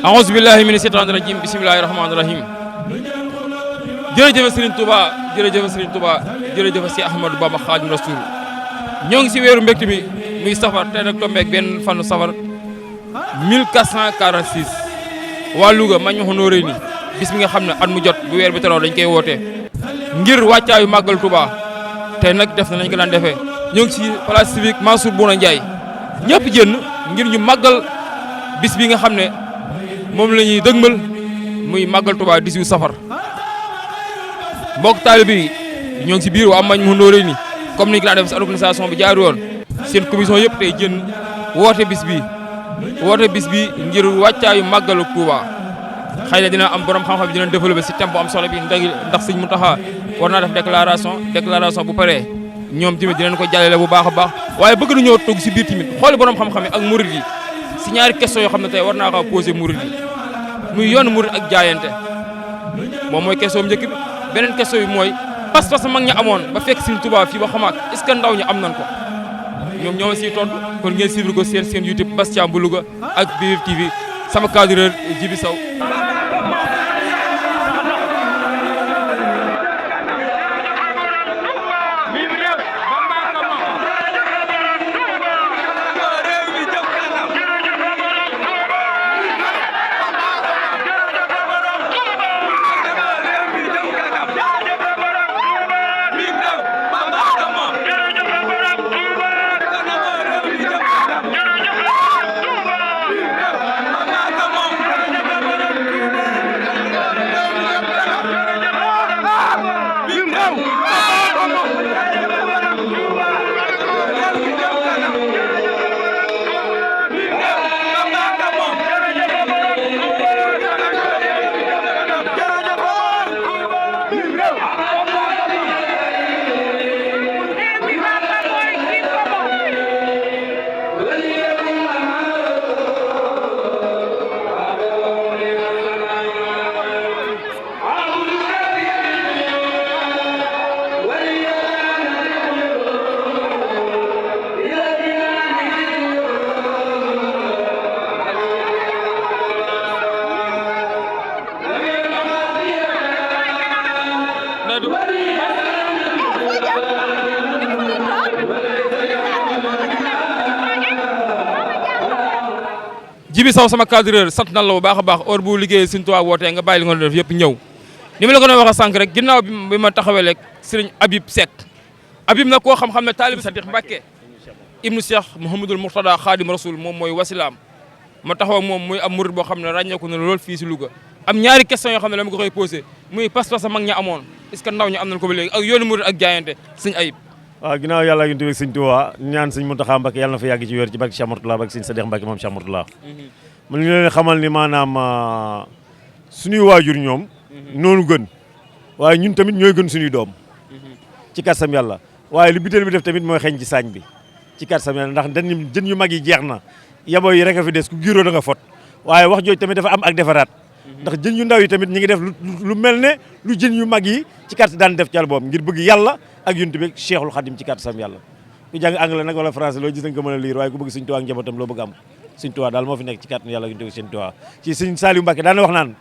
a'uuzu billahi mina shaytaani rajim bismillahi rahmaani rahim jërëjëf Serigne Touba jërëjëf Serigne Touba jërëjëf si Ahmadou Bamba Xaadimu Rasuul ñoo ngi si weeru mbégte mi muy safar tey nag tombeeg benn fanu safar 1446 waa Louga ma ñu honoré ni bis mi nga xam ne at mu jot bu weer bi teroo dañ koy woote ngir wàccaayu màggal Touba tey nag def nañ ko daan defee ñoo ngi si place civique Mansour Bouna Ndiaye ñëpp jënn ngir ñu màggal bis bi nga xam ne moom la ñuy dëgmal muy màggal Touba 18 safar mbokk taalibe yi ñoo ngi si biir waa mañ mu honoré ni comme ni ñu ko daan def si organisation bi jaar yoon seen commission yëpp tey jën woote bis bi ngir wàccaayu màggalu Touba xëy na dina am borom xam-xam bi dina développé si thème bu am solo bi ndax Sëñ Mountakha war naa def déclaration bu paree ñoom tamit dinañ ko jàllale bu baax a baax waaye bëgg nañoo togg si biir tamit xooli borom xam-xam yi ak murid yi si ñaari question yoo xam ne tey war naa ko posé murid yi muy yoonu murid ak jaayante moom mooy question bu njëkk bi beneen question bi mooy pas-pas mag ña amoon ba fekk Sëñ Touba fii ba xamaat est-ce que ndaw ñi am nañ ko ñoom ñoo ma siy tontu kon ngeen suivre ko seen YouTube Bass Thiam bu Louga ak Biir TV sama cadreur Djibi Sow Djibi Sow sama cadreur sant na la bu baax a baax heure bu liggéey Sëñ Tuubaa wootee nga bàyyi li nga doon def yëpp ñëw ni ma la ko doon waxee sànq rek ginnaaw bi ma taxawee rek Serigne Habib Seck Habib nag koo xam-xam ne taalib Sadiq Mbacké ibnu Cheikh Mouhamadoul Mourtada Khadim Rasoul moom mooy wasilaam ma taxaw ak moom muy am murid boo xam ne ràññeeku na lool fii si Louga am ñaari question yoo xam ne dama ko koy posé muy pas-pas mag ña amoon est-ce que ndaw ñi am nañ ko ba léegi ak yoonu murid ak jaayante Sëñ Ayib. waaw ginnaaw yàlla yu tudd Sëñ Tuubaa ñaan Sëñ Mountakha Mbacké yàlla na fa yàgg ci wér ci barke Cheikh Mourtada ak Sëñ Sadiq Mbacké moom Cheikh Mourtada mu ngi leen xamal ni maanaam suñuy waajur ñoom noonu gën waaye ñun tamit ñooy gën suñuy doom ci katsam yàlla waaye li biteel bi def tamit mooy xeeñ ci saañ bi ci katsam yàlla ndax dañ jën yu mag yi jeex na yabo yi rek a fi des ku giiroo da nga fot waaye wax jooj tamit dafa am ak defaraat ndax jën yu ndaw yi tamit ñi ngi def lu mel ne lu jën yu mag yi ci kat daan def ci àll boobu ngir bëgg yàlla ak yonent bi Cheikhul Khadim ci katsam yàlla ku jàng anglais nag wala français loo gis nañ ko mën a lire waaye ku bëgg Sëñ Tuubaa ak njabootam loo bëgg am Sëñ Tuubaa daal moo fi nekk ci kàttanu yàlla gi ñu Sëñ Tuubaa ci Sëñ Saliou Mbacké daana wax naan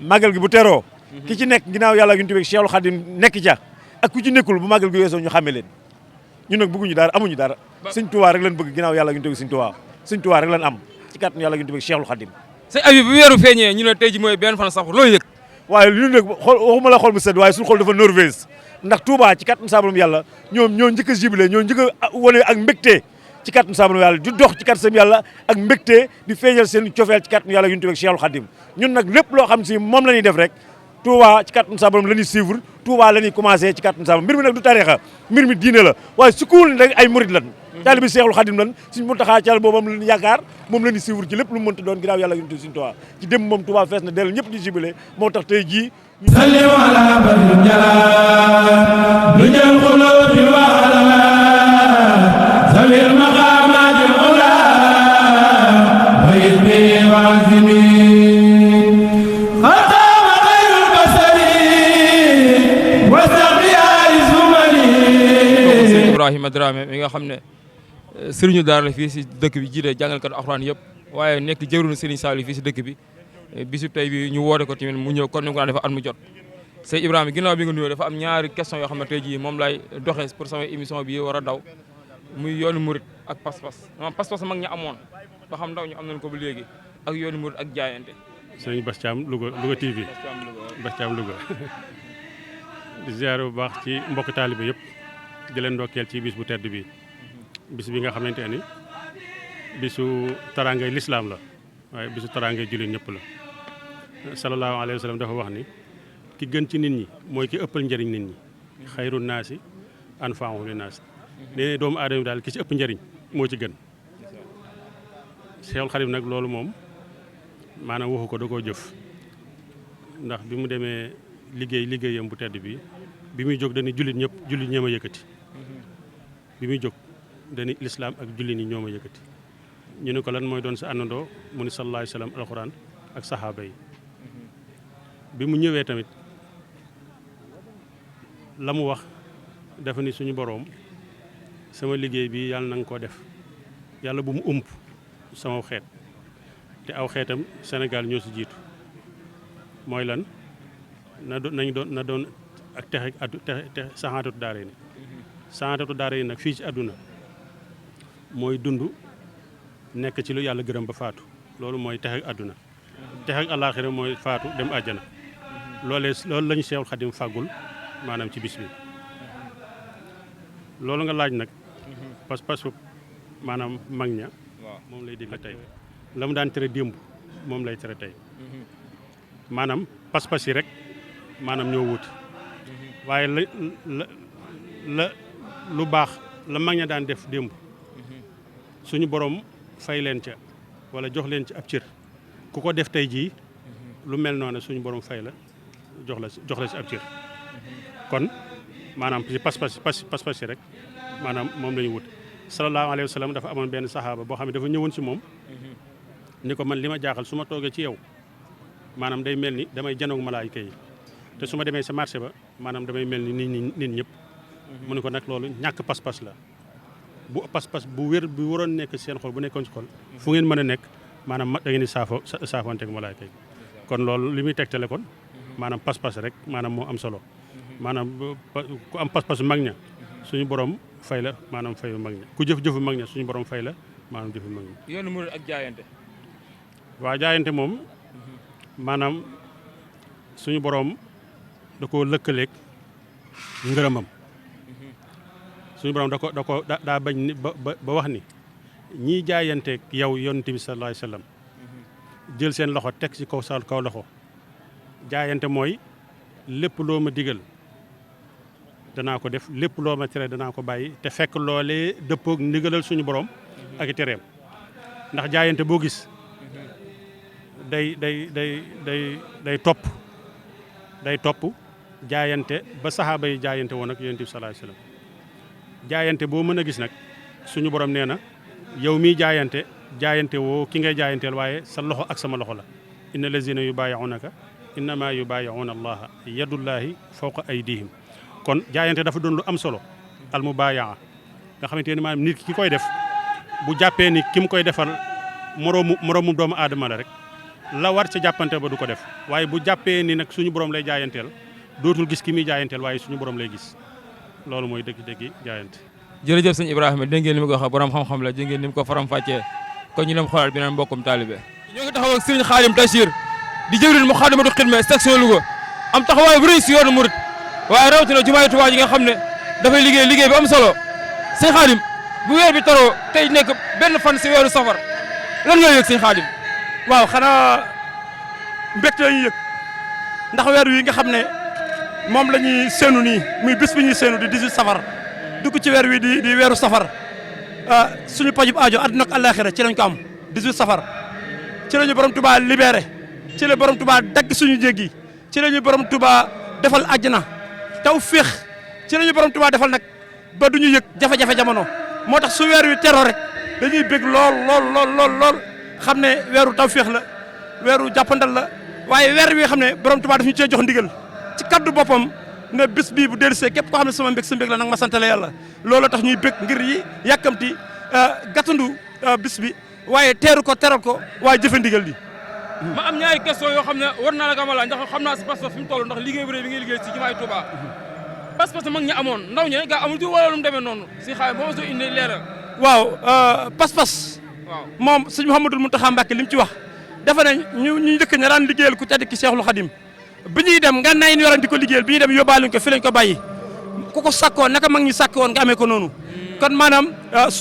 màggal gi bu teroo ki ci nekk ginnaaw yàlla gi ñu Cheikhul Khadim nekk ca ak ku ci nekkul bu màggal gi weesoo ñu xàmme leen ñun nag bëgguñu dara amuñu dara Sëñ Tuubaa rek lañ bëgg ginnaaw yàlla gi ñu Sëñ Tuubaa Sëñ Tuubaa rek lañ am ci kàttanu yàlla gi ñu Cheikhul Khadim Sëñ Habib bu weeru feeñee ñu ne tey ji mooy benn fan sax looy yëg waaye lu ñu nag xool waxuma la xool bu sedd waaye suñu xool dafa Norvège ndax Touba ci kàttanu saabaram yàlla ñoom ñoo njëkk a jubilé ñoo njëkk a wane ak mbégte ci kàttanu saabaram yàlla di dox ci kàttanam yàlla ak mbégte di feeñal seen cofeel ci kàttanu yàlla yuntu ak Cheikhul Khadim ñun nag lépp loo xam si moom la ñuy def rek Touba ci kàttanu saabaram la ñuy suivre Touba la ñuy commencé ci kàttanu saabaram mbir mi nag du tariixa mbir mi diine la waaye su kuwul rek ay murid lan taalibe Cheikhul Khadim lan Sëñ Mountakha ci boobam la ñu yaakaar moom la ñuy suivre ci lépp lu mu mënta doon ginnaaw yàlla yuntu Sëñ Touba ci démb moom Touba fees na dellu ñëpp di jubilé moo tax tey jii salli ala badri jalal du jël xulubi wa ala zawil maqamati ula wa isbi wa azimi xatama xayrul basari wa saqiya isumani Ibrahima Dramé mi nga xam ne sëriñu daara la fii si dëkk bi jiite jàngalkat alxuraan yëpp waaye nekk jëwriñu Serigne Saliou fii si dëkk bi bisub tey bi ñu woote ko tamit mu ñëw kon ni ko daan defa at mu jot sëñ Ibrahima ginnaaw bi nga nuyoo dafa am ñaari question yoo xam ne tey jii moom lay doxee pour sama émission bi war a daw muy yoonu murit ak pas-pas maanaam pas-pas mag ña amoon ba xam ndaw ñu am nañ ko ba léegi ak yoonu murit ak jaayante. sëñ Bass Thiam Louga TV Bass Thiam Louga di ziare bu baax ci mbokk taalibe yëpp di leen ndokkeel ci bis bu tedd bi bis bi nga xamante ni bisu taraangay lislaam la waaye bisu taraangay jullit ñëpp la sallallahu alayhi wa sallam dafa wax ni ki gën ci nit ñi mooy ki ëppal njëriñ nit ñi xayru naasi anfa'uhum linnaas nee doomu aadama daal ki ci ëpp njëriñ moo ci gën Seexul Xadiim nag loolu moom maanaam waxu ko da koo jëf ndax bi mu demee liggéeyam bu tedd bi muy jóg dañuy jullit ñoo ma yëkkati bi muy jóg dañuy lislaam ak jullit ñi ñoo ma yëkkati ñu ne ko lan mooy doon sa àndandoo mu ni sallallahu alayhi wa sallam alxuraan ak saxaaba yi bi mu ñëwee tamit la mu wax dafa ni suñu boroom sama liggéey bi yàlla na nga ko def yàlla bu mu ump sama xeet te aw xeetam Sénégal ñoo si jiitu mooy lan na doon ak texe saxaatatu daara yi saxaatatu daara yi nag fii ci àdduna mooy dund nekk ci lu yàlla gërëm ba faatu loolu mooy texe àdduna texe àllaaxira mooy faatu dem àjjana loolu la ñu Seexul Xadiim fàggul maanaam ci bis bi loolu nga laaj nag pas-pas maanaam mag ña moom lay dégg tey la mu daan tere démb moom lay tere tey maanaam pas-pas yi rek maanaam ñoo wuti waaye la lu baax la mag ña daan def démb suñu borom fay leen ca wala jox leen ci ab cër ku ko def tey jii lu mel noonu suñu borom fay la jox la ci ab cër kon maanaam ci pas-pas yi rek maanaam moom la ñu wut sallallahu alayhi wa sallam dafa amoon benn saxaaba boo xam ne dafa ñëwoon ci moom ni ko man li ma jaaxal su ma toogee ci yow maanaam day mel ni damay janoog malaayika yi te su ma demee sa marché ba maanaam damay mel ni nit ñëpp mu ne ko nag loolu ñàkk pas-pas la bu pas-pas bu wér bu waroon nekk seen xol bu nekkoon ci xol fu ngeen mën a nekk maanaam da ngeen di saafoonteeg malaayika yi kon loolu li muy tegtale kon maanaam pas-pas rek maanaam moo am solo maanaam ku am pas-pas mag ña suñu borom fay la maanaam fayu mag ña ku jëf-jëfu mag ña suñu borom fay la maanaam jëfu mag ña. yoonu murid ak jaayante. waaw jaayante moom maanaam suñu borom da koo lëkkaleeg ngërëmam suñu borom daa bañ ni ba wax ni ñiy jaayanteeg yow yonent bi sallallahu alayhi wasallam jël seen loxo teg ci kaw loxo jaayante mooy lépp loo ma digal danaa ko def lépp loo ma tere danaa ko bàyyi te fekk loolee dëppoog ndigalal suñu borom ak i tereem ndax jaayante boo gis day topp jaayante ba saxaaba yi jaayante woon ak yonent bi sallallahu alayhi wasallam jaayante boo mën a gis nag suñu borom nee na yow miy jaayante woo ki ngay jaayanteel waaye sa loxo ak sama loxo la inna lazina yubaayi'unaka innama yubaayi'una allaha yadullahi fawqa aydihim kon jaayante dafa doon lu am solo al mubaayaa nga xamante ne maanaam nit ki koy def bu jàppee ni ki mu koy defal moroomu doomu aadama la rek la war ca jàppante ba du ko def waaye bu jàppee ni nag suñu borom lay jaayanteel dootul gis ki muy jaayanteel waaye suñu borom lay gis loolu mooy dëgg-dëgg jaayante. jërëjëf sëñ Ibrahima dégg ngeen li mu ko wax borom xam-xam la dégg ngeen ni mu ko faram-fàccee kon ñu dem xoolal beneen mbokkum taalibe. ñoo ngi taxaw ak Serigne Khadim Tachir di jëwriñ Moukhaddamatoul Khidma section Louga am taxawaay bu rëy si yoonu murid waaye rawatina jumaay Tuubaa ji nga xam ne dafay liggéey bu am solo sëñ Khadim bu weer bi taroo tey nekk benn fan si weeru safar lan nga yëg sëñ Khadim. waaw xanaa mbégte la ñuy yëg ndax weer wi nga xam ne moom la ñuy séenu nii muy bis bi ñuy séenu di 18 safar dugg ci weer wi di weeru safar suñu pajub aajo àdduna ak àllaaxira ci lañ ko am 18 safar ci la ñu borom Touba libéré ci la borom Touba dagg suñu jéggi ci la ñu borom Touba defal àjjana taw féex ci la ñu borom Touba defal nag ba du ñu yëg jafe-jafe jamono moo tax su weer wi teroo rek dañuy bég lool xam ne weeru taw féex la weeru jàppandal la waaye weer wi xam ne borom Touba daf ñu cee jox ndigal ci kaddu boppam ne bis bii bu dellusee képp koo xam ne sama mbég sa mbég la nag ma santale yàlla looloo tax ñuy bég ngir yi yàkkamti gàttandu bis bi waaye teeru ko teral ko waaye jëfe ndigal li ma am ñaari question yoo xam ne war naa la ko amal ndax xam naa si pas-pas fi mu toll ndax liggéey bu rëy bi ngay liggéey si jumaay Touba pas-pas mag ñi amoon ndaw ñi gaa amul tu wala lu mu demee noonu si xaay boo soo indi leeral waaw pas-pas moom sëñ Mouhamadou Mountakha Mbacké li mu ci wax dafa ne ñu dëkk ña daan liggéeyal ku tedd ki Cheikhul Khadim bi ñuy dem nga nay ñu yoran di ko liggéeyal bi ñuy dem yóbbaaluñ ko fi lañ ko bàyyi ku ko sakkoon naka mag ñi sàkk woon nga amee ko noonu kon maanaam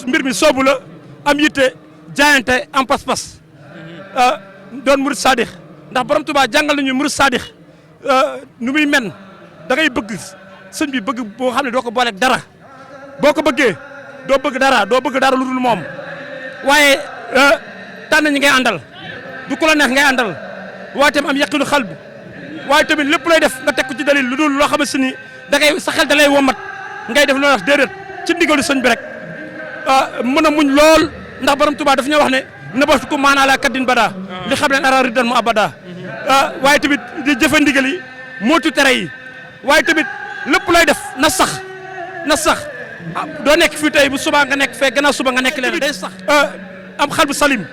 mbir mi soobu la am yitte jaayante am pas-pas doon murid sadix ndax borom Tuubaa jàngal nañu murid sadix nu muy men da ngay bëgg sëñ bi bëgg boo xam ne doo ko booleeg dara boo ko bëggee doo bëgg dara lu dul moom waaye tànn ñi ngay àndal du ko la neex ngay àndal waaye tamit am yaqinu xal bi waaye tamit lépp lay def nga teg ko ci dalil lu dul loo xamante ni da ngay sa xel da lay womat ngay def loo wax déedéet ci ndigalu sëñ bi rek mën a muñ lool ndax borom Tuubaa daf ñoo wax ne nabatuko maanaa la kaddin bada li xam leen ara riddan mu abada waaye tamit di jëfe ndigal yi mootu tere yi waaye tamit lépp lay def na sax doo nekk fii tey bu subaa nga nekk fee gannaaw suba nga nekk leen day sax am xal bu salim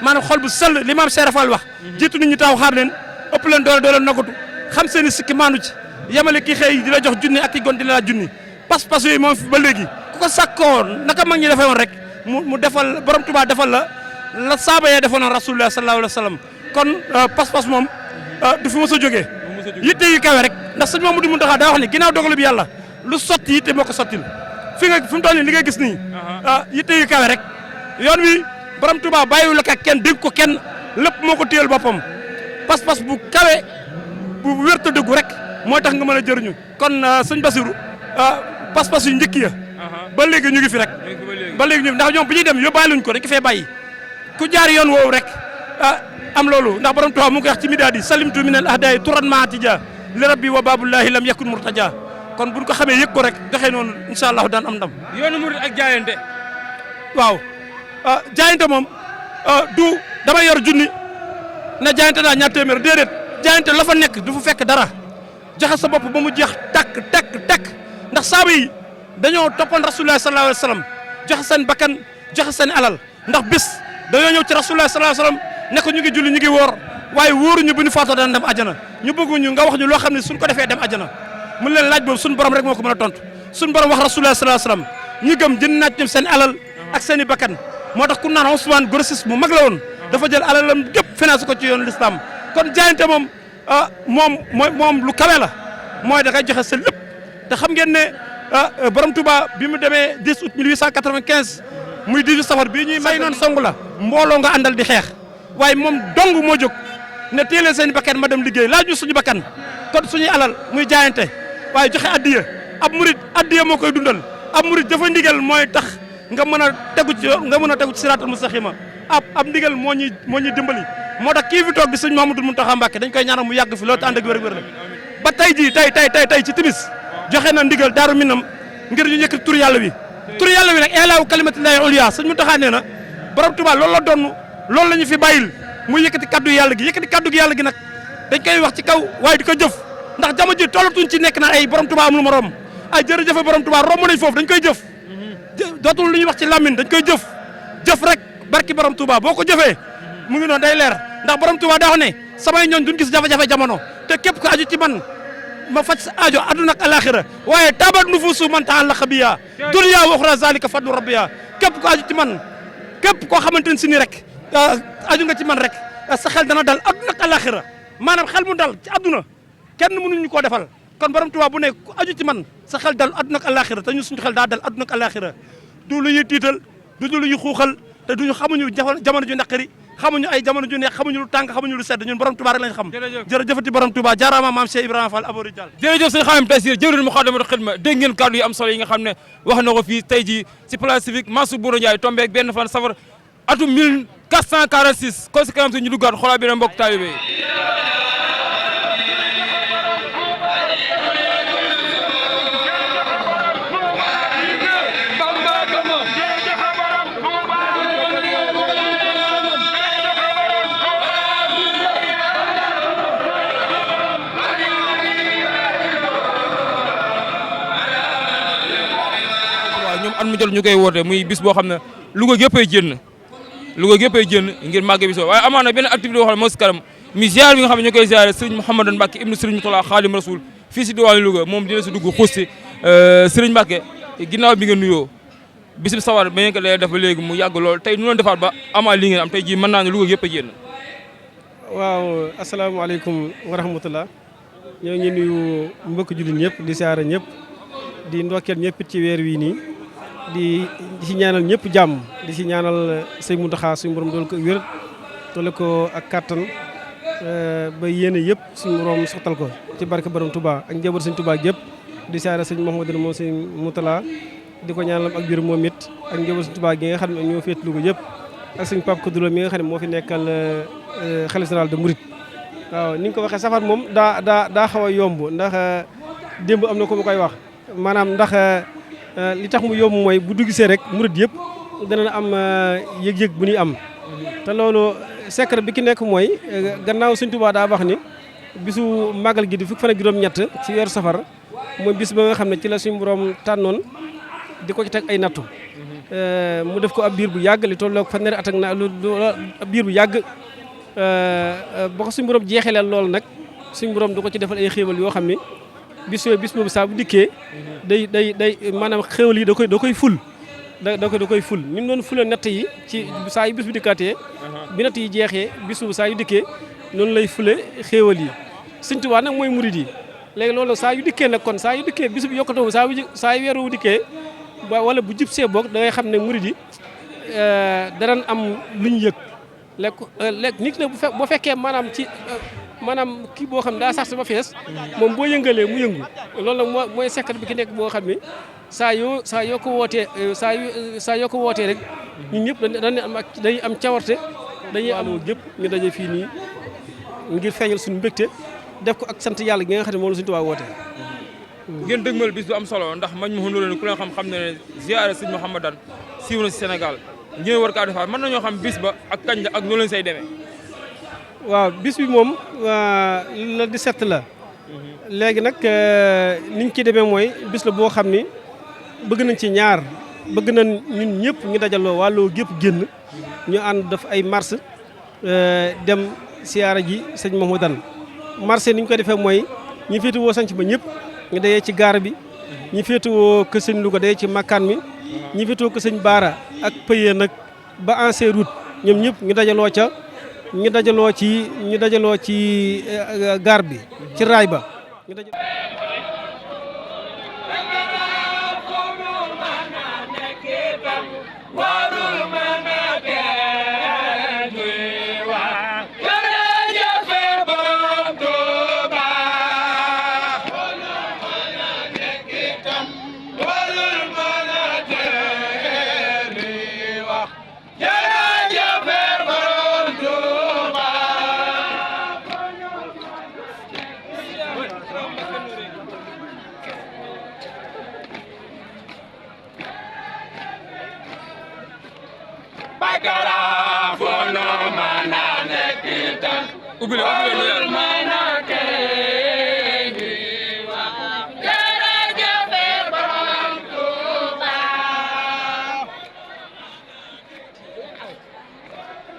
maanaam xol bu sell li maam Cheikh Fall wax jiitu nit ñi taw xaar leen ëpp leen doole doole nogatu xam seen i sikki maanu ci yemale ki xëy di la jox junni ak ki gon di la junni pas-pas yooyu moom fi ba léegi ku ko sàkkoon naka mag ñi defee woon rek mu defal borom Tuubaa defal la saaba yee defoon rasulullah sallallahu alayhi wa sallam kon pas-pas moom du fi mos a jógee yitte yu kawe rek ndax sëñ Mamadou Mountakha daa wax ni ginnaaw dogalu bi yàlla lu sotti yitte moo ko sottil fi mu toll nii li nga gis nii yitte yu kawe rek yoon wi borom Tuubaa bàyyiwul ak kenn dégg ko kenn lépp moo ko téyel boppam pas-pas bu kawe bu wérta dëggu rek moo tax nga mën a jëriñu kon sëñ Bassirou pas-pas yu njëkk ya ba léegi ñu ngi fi rek ba léegi ñu ndax ñoom bu ñuy dem yóbbaaluñ ko dañ ko fee bàyyi ku jaar yoon woowu rek am loolu ndax borom Tuubaa mu ngi wax ci midaadi salimtu min al ahdaay turan maatija li rabbi wa babullahi lam yakun murtaja kon buñ ko xamee yëg ko rek doxee noonu incha allah daan am ndam yoonu murid ak jaayante waaw jaayante moom du dama yor junni na jaayante naa ñaar téeméer déedéet jaayante la fa nekk du fa fekk dara joxe sa bopp ba mu jeex takk ndax saaba yi dañoo toppoon rasulullah sallallahu alayhi wa sallam joxe seen bakkan joxe seen alal ndax bis dañoo ñëw ci rasulullah sallallahu alayhi wa sallam ne ko ñu ngi julli ñu ngi woor waaye wóoruñu bu ñu faatoo daan dem ajana ñu bëgguñu nga wax ñu loo xam ne suñ ko defee dem ajana mun leen laaj boobu suñu borom rek moo ko mën a tontu suñu borom wax rasulullah sallallahu alayhi wa sallam ñu gëm jënd naaj ñoom seen alal ak seen i bakkan moo tax ku naan Ousmane grossiste mu mag la woon dafa jël alalam gépp financé ko ci yoonu l'islam kon jaayante moom moom lu kawe la mooy da ngay joxe sa lépp te xam ngeen ne borom Touba bi mu demee 10 août 1895 muy 18 safar bii ñuy may noonu song la mbooloo nga àndal di xeex waaye moom dong moo jóg ne téelee seen bakkan ma dem liggéey laaj ñu suñu bakkan kon suñuy alal muy jaayante waaye joxe addiya ab murid addiya moo koy dundal ab murid dafa ndigal mooy tax nga mën a tegu ci siraatal mustaqima ab ndigal moo ñuy dimbali moo tax kii fi toog di sëñ Mamadou Mountakha Mbacké dañ koy ñaanal mu yàgg fi loolu te ànd ak wér-wér la ba tey jii tey ci timis joxe na ndigal daaru minam ngir ñu yëkkati tur yàlla wi nag eelaaw kalimatillahi uliya sëñ Mountakha nee na borom Tuubaa loolu la doon loolu la ñu fi bàyyil muy yëkkati kaddu yàlla gi nag dañ koy wax ci kaw waaye di ko jëf ndax jamono ji tollatuñ ci nekk na ay borom Tuubaa amul morom ay jërëjëfe borom Tuubaa romb nañ foofu dañ koy jëf dootul lu ñuy wax ci lamine dañ koy jëf rek barki borom Touba boo ko jëfee mu ngi noonu day leer ndax borom Touba daa wax ne samay ñooñ duñ gis jafe-jafe jamono te képp ko aju ci man ma faj sa aajo aduna ak alaxira waaye tabat nufusu man ta'allaqa biya dunya wa ukhra zalika fadlu rabbiya képp ko aju ci man képp koo xamante ne si ni rek aju nga ci man rek sa xel dana dal aduna ak alaxira maanaam xel mu dal ci aduna kenn mënuñu koo defal kon borom Touba bu ne ku aju ci man sa xel dal aduna ak alaxira te ñu suñu xel daa dal aduna ak alaxira du lu ñuy tiital du lu ñuy xuuxal te duñu xamuñu jamono ju naqari xamuñu ay jamono ju neex xamuñu lu tàng xamuñu lu sedd ñun borom Touba rek lañ xam jërëjëfati borom Touba jaaraama maam Cheikh Ibrahima Fall abori Diall jërëjëf sëñ Khadim Taysir jëwriñ Moukhaddamatoul Khidma dégg ngeen kàddu yi am solo yi nga xam ne wax na ko fii tey jii ci place civique Mansour Bourou Ndiaye tombeeg benn fan safar atum 1446 conséquence ñu duggaat xoolaa bi ne mbokk taalibe yi at mu jël ñu koy woote muy bis boo xam ne Louga géppay génn ngir màgg bis waaye amaana benn activité boo xam ne moo si kanam mi ziar bi nga xam ne ñu koy ziare Serigne Mouhamadou Mbacke ibnu Serigne Moutala Khadim Rasoul fii si diwaanu Louga moom dina si dugg xuus si Serigne Mbacke ginnaaw bi nga nuyoo bisib sawar ba ngeen ko def ba léegi mu yàgg lool tey nu leen defaat ba amaa li ngeen am tey jii mën naa ne Louga yëpp a génn. waaw asalaamaaleykum wa rahmatulah ñoo ngi nuyu mbokk jullit ñëpp di siyaara ñëpp di ndokkeel ñëpp ci weer wii nii di si ñaanal ñëpp jàmm di si ñaanal sëñ Mountakha suñu borom dool ko wér doole ko ak kattan ba yéene yëpp suñu borom soxtal ko ci barke borom Touba ak njaboot sëñ Touba yëpp di siyaara sëñ Mouhamadou moom sëñ Moutala di ko ñaanal ak wér moom it ak njaboot sëñ Touba gi nga xam ne ñoo féet Louga yëpp ak sëñ Pape Kodulo mi nga xam ne moo fi nekkal xalifa général de Mouride. waaw ni nga ko waxee safar moom daa xaw a yomb ndax démb am na ko ma koy wax maanaam ndax li tax mu yomb mooy bu duggisee rek murid yëpp dana am yëg-yëg bu ñuy am te loolu secret bi ki nekk mooy gannaaw Sëñ Tuubaa daa wax ni bisu màggal gi di fukki fan ak juróom-ñett ci weeru safar mooy bis ba nga xam ne ci la suñu borom tànnoon di ko ci teg ay nattu mu def ko ab biir bu yàgg li tolloog fanweeri at ak ab biir bu yàgg ba ko suñu borom jeexaleel loolu nag suñu borom du ko ci defal ay xéewal yoo xam ne bis boobu saa bu dikkee day maanaam xéewal yi da koy ful da koy ful ni mu doon fule natt yi ci saa yu bis bu dikkaatee bi natt yi jeexee bis boobu saa yu dikkee noonu lay fule xéewal yi Sëñ Tuubaa nag mooy murid yi léegi loolu saa yu dikkee nag kon saa yu dikkee bis bu yokkatoo saa yu weeru dikkee wala bu jub see boog da ngay xam ne murid yi danañ am lu ñu yëg léegi nit nag bu fekkee maanaam ci maanaam kii boo xam ne daa sax sama fees moom boo yëngalee mu yëngu loolu nag mooy secret bi ki nekk boo xam ne saa yoo ko wootee saa yoo ko wootee rek ñun ñëpp dañuy am cawarte dañuy am jëpp ñu daje fii nii ngir feeñal suñu mbégte def ko ak sant yàlla gi nga xam ne moom la suñu Tuubaa wootee. ngeen dëgmal bis bu am solo ndax mañ ma xondoole ku leen xam ne ziyaare sëñ Mouhamadan siiw na si Sénégal ngeen war kaa defaat mën nañoo xam bis ba ak kañ la ak noo leen say demee. waaw bis bi moom le 17 la léegi nag niñ ci demee mooy bis la boo xam ni bëgg nañ ci ñaar bëgg nañ ñun ñëpp ñu dajaloo wàlloo gépp génn ñu ànd def ay marche dem siyaara ji sëñ Mouhamadan marché ni ñu ko defee mooy ñi féetewoo sanc ba ñëpp ñu dayee ci gaar bi ñi féetewoo kër sëñ Louga dayee ci makkaan mi ñi féetewoo kër sëñ Baara ak Pëyee nag ba ancien route ñoom ñëpp ñu dajaloo ca ñu dajaloo ci gaar bi ci raay ba ñu dajaloo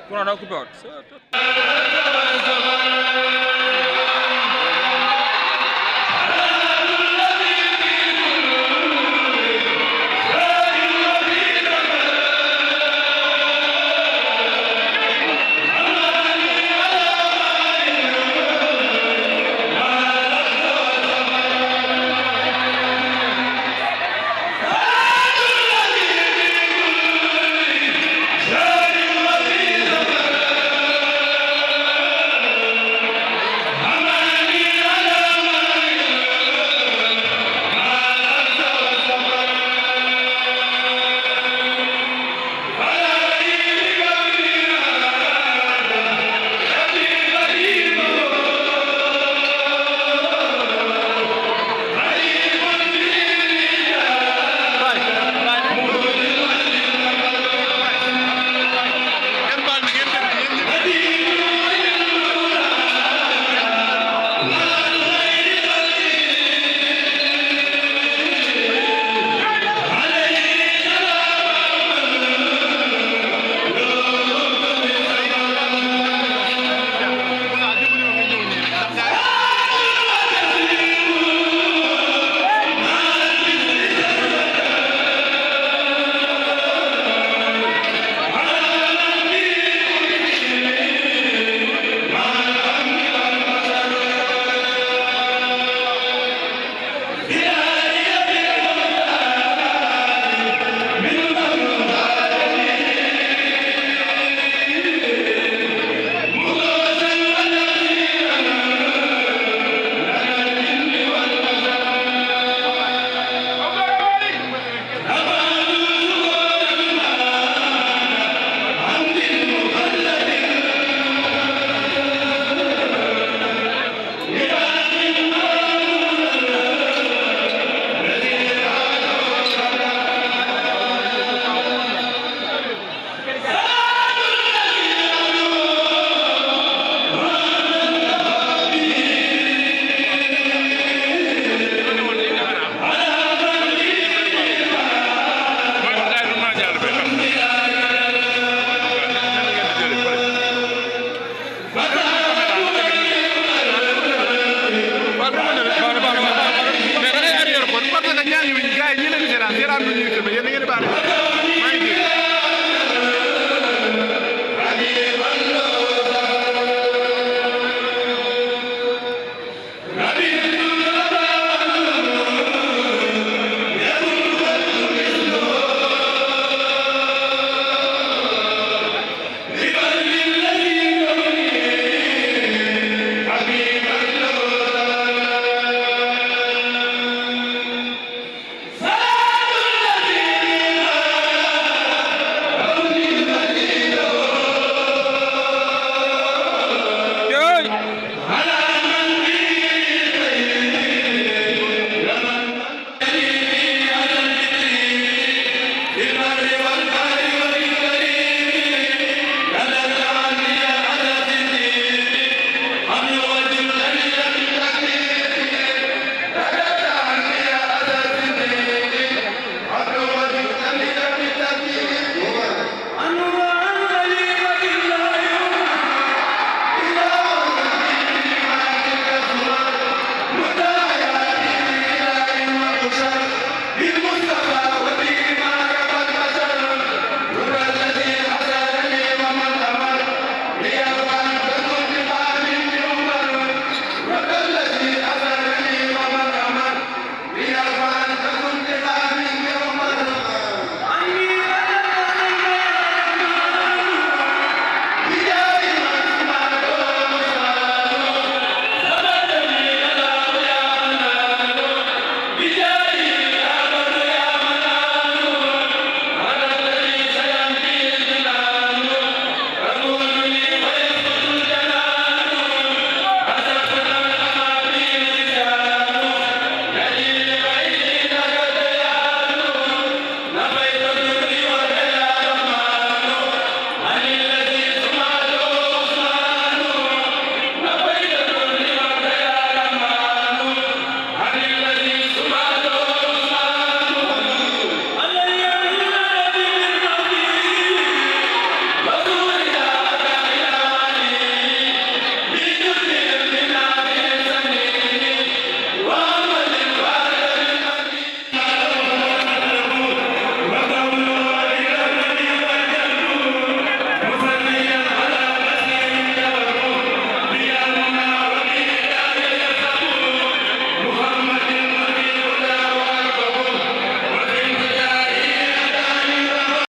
Kurang aku buat.